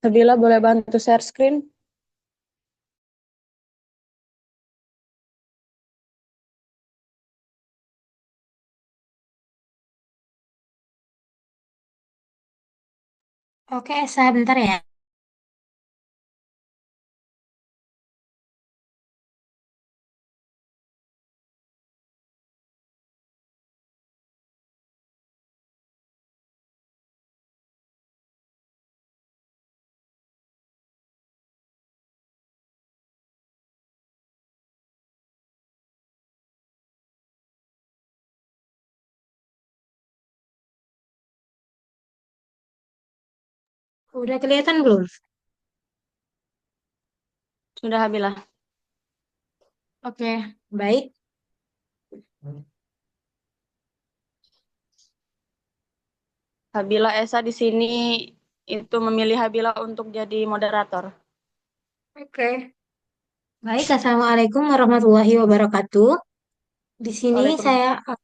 Nabila boleh bantu share screen? Oke, sebentar ya. Udah kelihatan belum? Sudah, Habila. Oke, baik. Habila Esa di sini itu memilih Habila untuk jadi moderator. Oke. Baik, Assalamualaikum warahmatullahi wabarakatuh. Di sini Waalaikumsalam. saya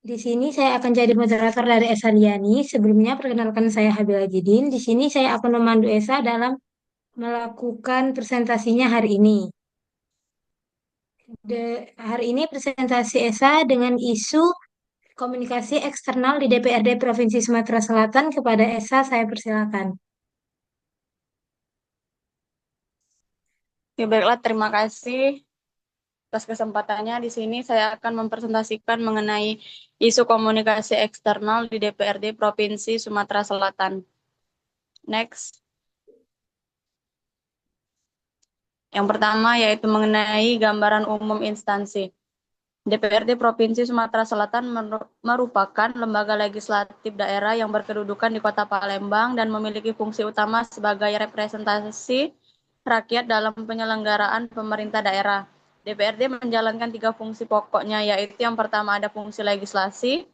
di sini saya akan jadi moderator dari Esa Liani. Sebelumnya perkenalkan saya Habila Jidin. Di sini saya akan memandu Esa dalam melakukan presentasinya hari ini. Hari ini presentasi Esa dengan isu komunikasi eksternal di DPRD Provinsi Sumatera Selatan. Kepada Esa saya persilakan. Ya, baiklah, terima kasih atas kesempatannya. Di sini saya akan mempresentasikan mengenai isu komunikasi eksternal di DPRD Provinsi Sumatera Selatan. Next. Yang pertama yaitu mengenai gambaran umum instansi. DPRD Provinsi Sumatera Selatan merupakan lembaga legislatif daerah yang berkedudukan di Kota Palembang dan memiliki fungsi utama sebagai representasi rakyat dalam penyelenggaraan pemerintah daerah. DPRD menjalankan 3 fungsi pokoknya, yaitu yang pertama ada fungsi legislasi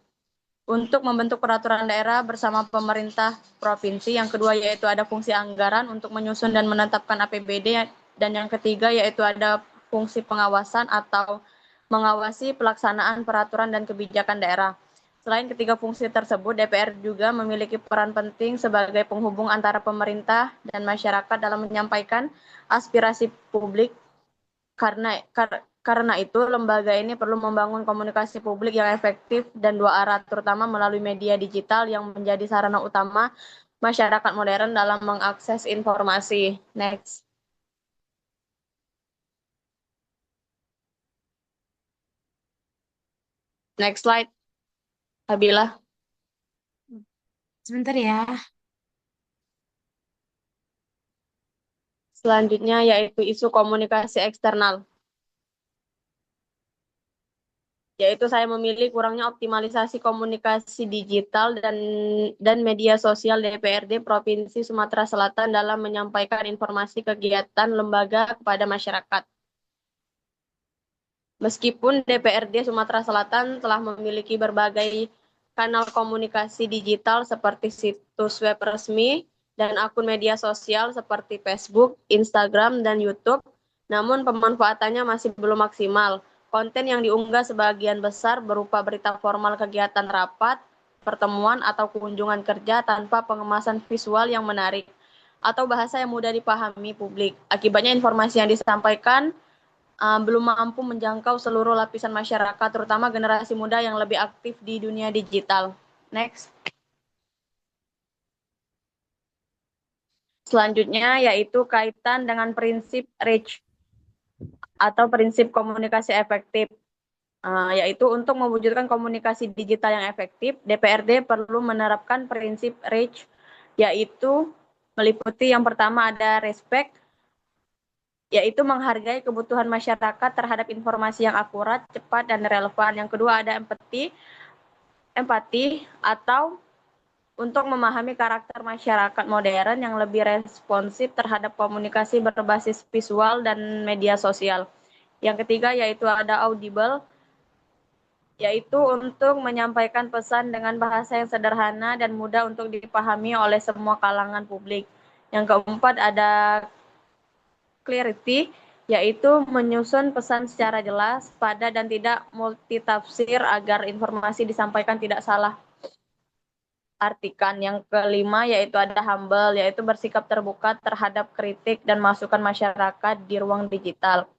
untuk membentuk peraturan daerah bersama pemerintah provinsi, yang kedua yaitu ada fungsi anggaran untuk menyusun dan menetapkan APBD, dan yang ketiga yaitu ada fungsi pengawasan atau mengawasi pelaksanaan peraturan dan kebijakan daerah. Selain ketiga fungsi tersebut, DPR juga memiliki peran penting sebagai penghubung antara pemerintah dan masyarakat dalam menyampaikan aspirasi publik. Karena itu, lembaga ini perlu membangun komunikasi publik yang efektif dan dua arah, terutama melalui media digital yang menjadi sarana utama masyarakat modern dalam mengakses informasi. Next. Next slide, Habila. Sebentar ya. Selanjutnya yaitu isu komunikasi eksternal. Yaitu saya memilih kurangnya optimalisasi komunikasi digital dan media sosial DPRD Provinsi Sumatera Selatan dalam menyampaikan informasi kegiatan lembaga kepada masyarakat. Meskipun DPRD Sumatera Selatan telah memiliki berbagai kanal komunikasi digital seperti situs web resmi dan akun media sosial seperti Facebook, Instagram, dan YouTube, namun pemanfaatannya masih belum maksimal. Konten yang diunggah sebagian besar berupa berita formal kegiatan rapat, pertemuan, atau kunjungan kerja tanpa pengemasan visual yang menarik atau bahasa yang mudah dipahami publik. Akibatnya informasi yang disampaikan belum mampu menjangkau seluruh lapisan masyarakat, terutama generasi muda yang lebih aktif di dunia digital. Next. Selanjutnya yaitu kaitan dengan prinsip reach atau prinsip komunikasi efektif. Yaitu untuk mewujudkan komunikasi digital yang efektif, DPRD perlu menerapkan prinsip reach, yaitu meliputi yang pertama ada respect, yaitu menghargai kebutuhan masyarakat terhadap informasi yang akurat, cepat, dan relevan. Yang kedua ada empati atau untuk memahami karakter masyarakat modern yang lebih responsif terhadap komunikasi berbasis visual dan media sosial. Yang ketiga yaitu ada audible, yaitu untuk menyampaikan pesan dengan bahasa yang sederhana dan mudah untuk dipahami oleh semua kalangan publik. Yang keempat ada clarity, yaitu menyusun pesan secara jelas, padat, dan tidak multitafsir agar informasi disampaikan tidak salah artikan. Yang kelima yaitu ada humble, yaitu bersikap terbuka terhadap kritik dan masukan masyarakat di ruang digital.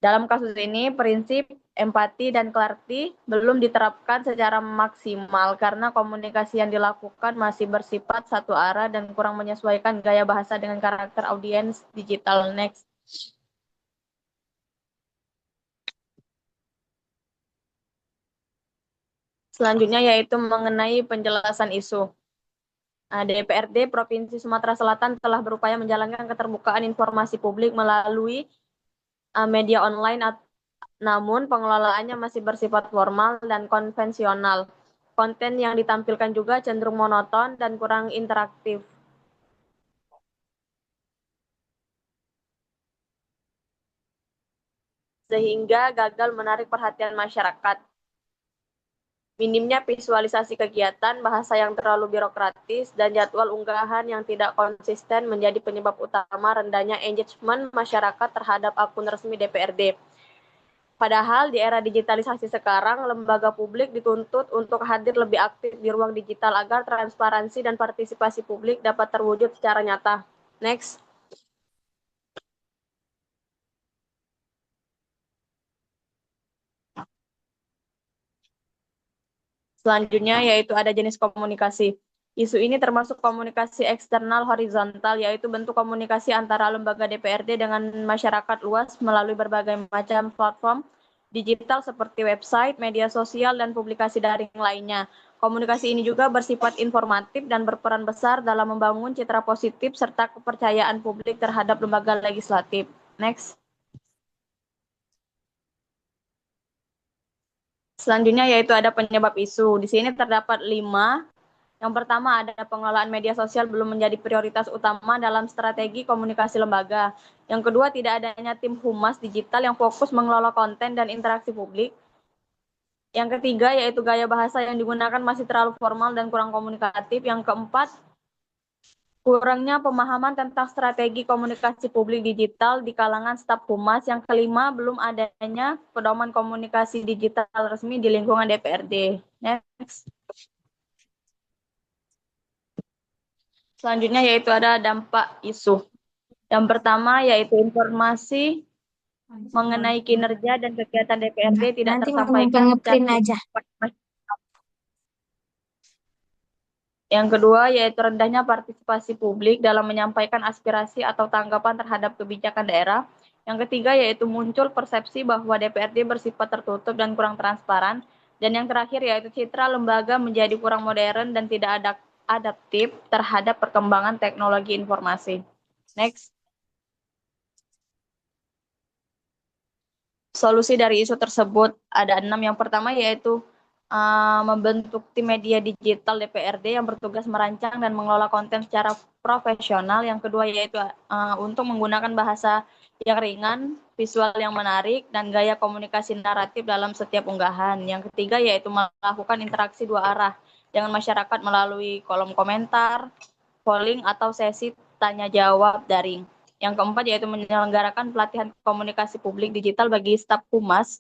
Dalam kasus ini, prinsip empati dan clarity belum diterapkan secara maksimal karena komunikasi yang dilakukan masih bersifat satu arah dan kurang menyesuaikan gaya bahasa dengan karakter audiens digital. Next. Selanjutnya yaitu mengenai penjelasan isu. DPRD Provinsi Sumatera Selatan telah berupaya menjalankan keterbukaan informasi publik melalui media online, namun pengelolaannya masih bersifat formal dan konvensional. Konten yang ditampilkan juga cenderung monoton dan kurang interaktif, sehingga gagal menarik perhatian masyarakat. Minimnya visualisasi kegiatan, bahasa yang terlalu birokratis, dan jadwal unggahan yang tidak konsisten menjadi penyebab utama rendahnya engagement masyarakat terhadap akun resmi DPRD. Padahal di era digitalisasi sekarang, lembaga publik dituntut untuk hadir lebih aktif di ruang digital agar transparansi dan partisipasi publik dapat terwujud secara nyata. Next. Selanjutnya yaitu ada jenis komunikasi. Isu ini termasuk komunikasi eksternal horizontal, yaitu bentuk komunikasi antara lembaga DPRD dengan masyarakat luas melalui berbagai macam platform digital seperti website, media sosial, dan publikasi daring lainnya. Komunikasi ini juga bersifat informatif dan berperan besar dalam membangun citra positif serta kepercayaan publik terhadap lembaga legislatif. Next. Selanjutnya yaitu ada penyebab isu. Di sini terdapat 5. Yang pertama ada pengelolaan media sosial belum menjadi prioritas utama dalam strategi komunikasi lembaga. Yang kedua tidak adanya tim humas digital yang fokus mengelola konten dan interaksi publik. Yang ketiga yaitu gaya bahasa yang digunakan masih terlalu formal dan kurang komunikatif. Yang keempat, kurangnya pemahaman tentang strategi komunikasi publik digital di kalangan staf humas. Yang kelima, belum adanya pedoman komunikasi digital resmi di lingkungan DPRD. Next. Selanjutnya yaitu ada dampak isu. Yang pertama yaitu informasi mengenai kinerja dan kegiatan DPRD tidak Nanti mau numpang tersampaikan secara ngeprint aja. tepat. Yang kedua yaitu rendahnya partisipasi publik dalam menyampaikan aspirasi atau tanggapan terhadap kebijakan daerah. Yang ketiga yaitu muncul persepsi bahwa DPRD bersifat tertutup dan kurang transparan. Dan yang terakhir yaitu citra lembaga menjadi kurang modern dan tidak adaptif terhadap perkembangan teknologi informasi. Next. Solusi dari isu tersebut ada 6. Yang pertama yaitu membentuk tim media digital DPRD yang bertugas merancang dan mengelola konten secara profesional. Yang kedua yaitu untuk menggunakan bahasa yang ringan, visual yang menarik, dan gaya komunikasi naratif dalam setiap unggahan. Yang ketiga yaitu melakukan interaksi dua arah dengan masyarakat melalui kolom komentar, polling, atau sesi tanya jawab daring. Yang keempat yaitu menyelenggarakan pelatihan komunikasi publik digital bagi staf humas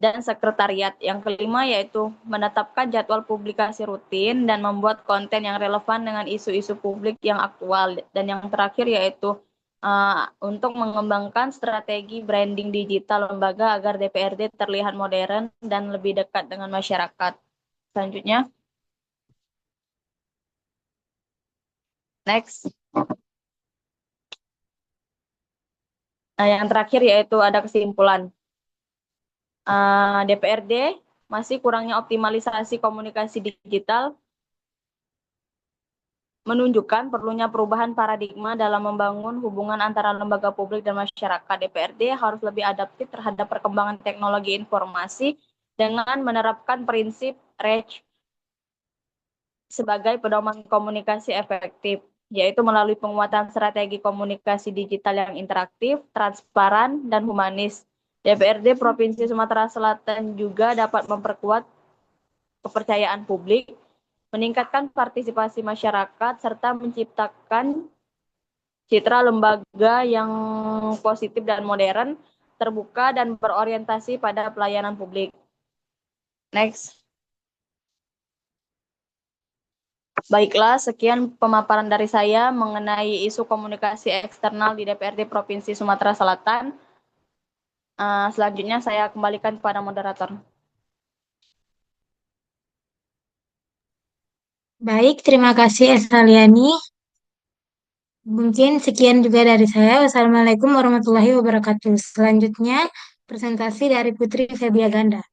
dan sekretariat. Yang kelima yaitu menetapkan jadwal publikasi rutin dan membuat konten yang relevan dengan isu-isu publik yang aktual. Dan yang terakhir yaitu untuk mengembangkan strategi branding digital lembaga agar DPRD terlihat modern dan lebih dekat dengan masyarakat. Selanjutnya, next. Nah, yang terakhir yaitu ada kesimpulan. DPRD masih kurangnya optimalisasi komunikasi digital menunjukkan perlunya perubahan paradigma dalam membangun hubungan antara lembaga publik dan masyarakat. DPRD harus lebih adaptif terhadap perkembangan teknologi informasi dengan menerapkan prinsip REACH sebagai pedoman komunikasi efektif, yaitu melalui penguatan strategi komunikasi digital yang interaktif, transparan, dan humanis. DPRD Provinsi Sumatera Selatan juga dapat memperkuat kepercayaan publik, meningkatkan partisipasi masyarakat, serta menciptakan citra lembaga yang positif dan modern, terbuka, dan berorientasi pada pelayanan publik. Next. Baiklah, sekian pemaparan dari saya mengenai isu komunikasi eksternal di DPRD Provinsi Sumatera Selatan. Selanjutnya saya kembalikan kepada moderator. Baik, terima kasih Esa Liani. Mungkin sekian juga dari saya. Wassalamualaikum warahmatullahi wabarakatuh. Selanjutnya, presentasi dari Putri Febiaganda.